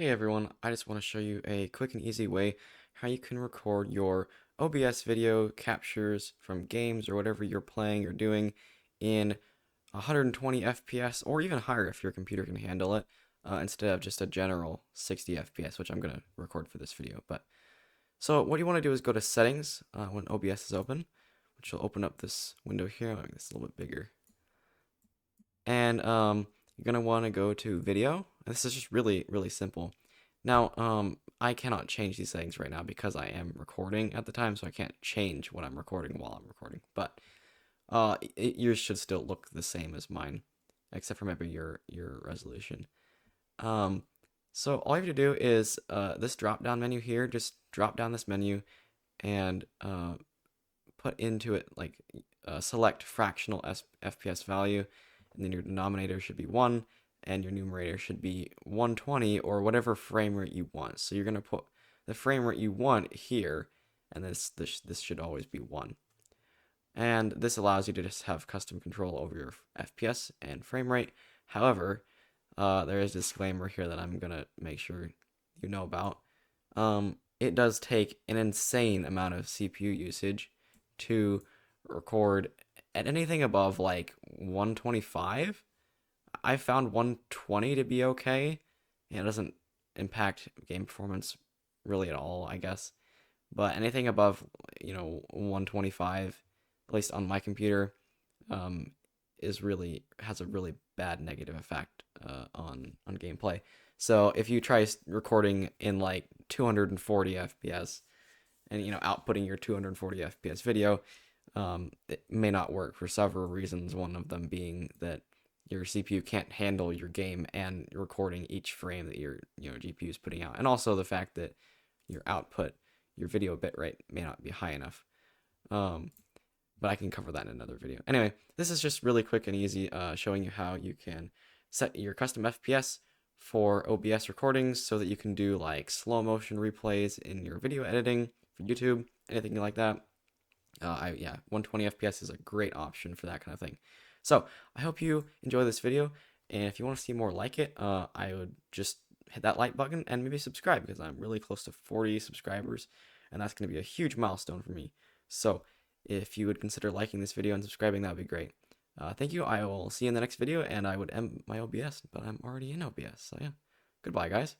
Hey everyone, I just want to show you a quick and easy way how you can record your OBS video captures from games or whatever you're playing or doing in 120 FPS or even higher if your computer can handle it, instead of just a general 60 FPS, which I'm going to record for this video. So what you want to do is go to settings when OBS is open, which will open up this window here. I'll make this a little bit bigger. And you're going to want to go to video. This is just really, really simple. Now, I cannot change these settings right now because I am recording at the time, so I can't change what I'm recording while I'm recording. But yours should still look the same as mine, except for maybe your resolution. So all you have to do is this drop down menu here, just drop down this menu and put into it like select fractional FPS value, and then your denominator should be 1 and your numerator should be 120 or whatever frame rate you want. So you're going to put the frame rate you want here, and this should always be 1. And this allows you to just have custom control over your FPS and frame rate. However, there is a disclaimer here that I'm going to make sure you know about. It does take an insane amount of CPU usage to record at anything above like 125. I found 120 to be okay. It doesn't impact game performance really at all, I guess. But anything above, 125, at least on my computer, has a really bad negative effect on gameplay. So if you try recording in like 240 FPS and outputting your 240 FPS video, it may not work for several reasons. One of them being that your CPU can't handle your game and recording each frame that your GPU is putting out, and also the fact that your video bitrate may not be high enough. But I can cover that in another video. Anyway, this is just really quick and easy, showing you how you can set your custom FPS for OBS recordings so that you can do like slow motion replays in your video editing for YouTube, anything like that. 120 FPS is a great option for that kind of thing. So I hope you enjoy this video, and if you want to see more like it, I would just hit that like button and maybe subscribe, because I'm really close to 40 subscribers, and that's going to be a huge milestone for me. So if you would consider liking this video and subscribing, that would be great. Thank you. I will see you in the next video, and I would end my OBS, but I'm already in OBS, so yeah. Goodbye, guys.